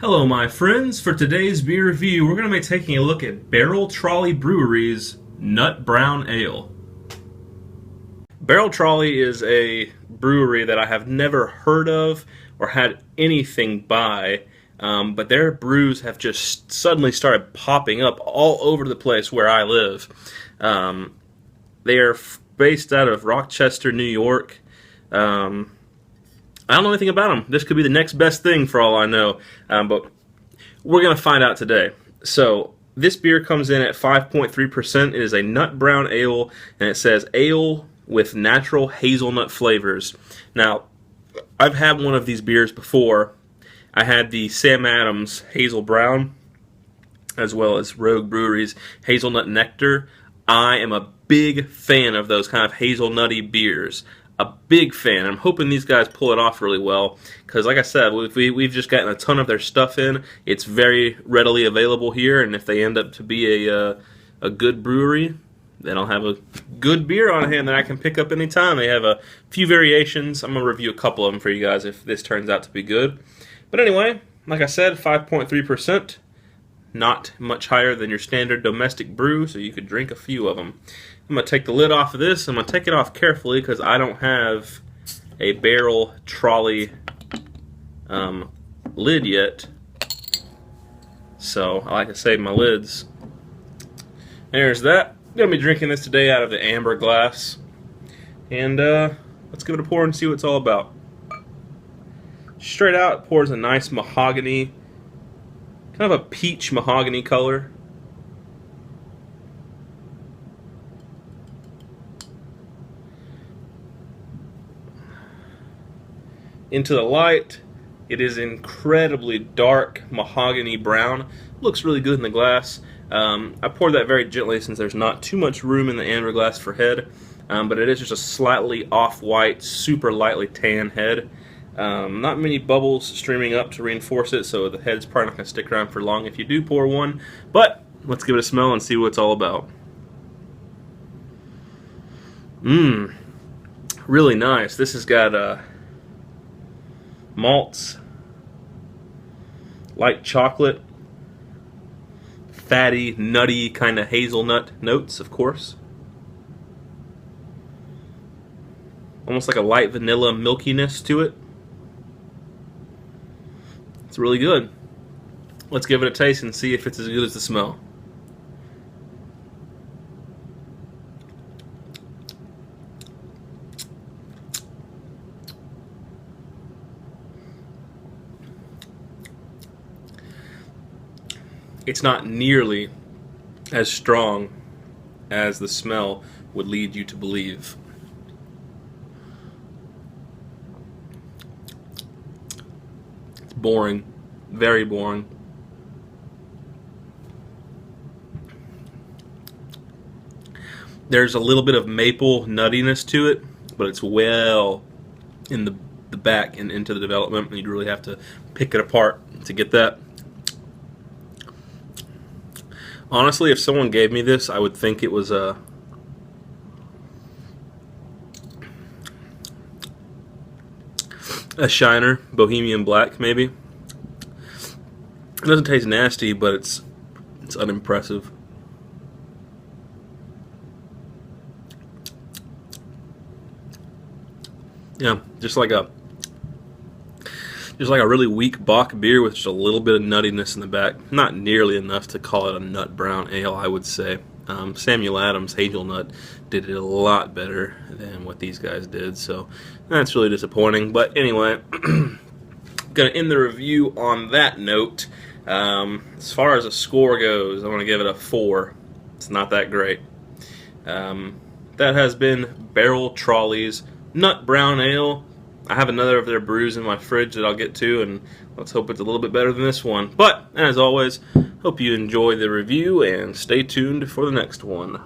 Hello my friends, for today's beer review we're going to be taking a look at Barrel Trolley Brewery's Nut Brown Ale. Barrel Trolley is a brewery that I have never heard of or had anything by, but their brews have just suddenly started popping up all over the place where I live. They are based out of Rochester, New York. I don't know anything about them. This could be the next best thing for all I know, but we're going to find out today. So this beer comes in at 5.3%. It is a nut brown ale, and it says ale with natural hazelnut flavors. Now, I've had one of these beers before. I had the Sam Adams Hazel Brown, as well as Rogue Brewery's Hazelnut Nectar. I am a big fan of those kind of hazelnutty beers. A big fan. I'm hoping these guys pull it off really well because, like I said, we've just gotten a ton of their stuff in. It's very readily available here, and if they end up to be a good brewery, then I'll have a good beer on hand that I can pick up anytime. They have a few variations. I'm going to review a couple of them for you guys if this turns out to be good. But anyway, like I said, 5.3%. Not much higher than your standard domestic brew, so you could drink a few of them. I'm going to take the lid off of this. I'm going to take it off carefully because I don't have a Barrel Trolley lid yet. So I like to save my lids. There's that. I'm going to be drinking this today out of the amber glass. And let's give it a pour and see what it's all about. Straight out, it pours a nice mahogany, kind of a peach mahogany color. Into the light, it is incredibly dark mahogany brown. Looks really good in the glass. I poured that very gently since there's not too much room in the amber glass for head, but it is just a slightly off-white, super lightly tan head. Not many bubbles streaming up to reinforce it, so the head's probably not going to stick around for long if you do pour one. But let's give it a smell and see what it's all about. Really nice. This has got malts, light chocolate, fatty, nutty kind of hazelnut notes, of course. Almost like a light vanilla milkiness to it. It's really good. Let's give it a taste and see if it's as good as the smell. It's not nearly as strong as the smell would lead you to believe. It's boring, very boring. There's a little bit of maple nuttiness to it, but it's well in the back and into the development, and you'd really have to pick it apart to get that. Honestly, if someone gave me this, I would think it was a Shiner, Bohemian Black, maybe. It doesn't taste nasty, but it's unimpressive. Yeah, just like a really weak Bock beer with just a little bit of nuttiness in the back. Not nearly enough to call it a nut brown ale, I would say. Samuel Adams Hazelnut did it a lot better than what these guys did, so that's really disappointing. But anyway, gonna end the review on that note. As far as a score goes, I'm gonna give it a 4. It's not that great. That has been Barrel Trolley's Nut Brown Ale. I have another of their brews in my fridge that I'll get to, and let's hope it's a little bit better than this one. But, as always, hope you enjoy the review, and stay tuned for the next one.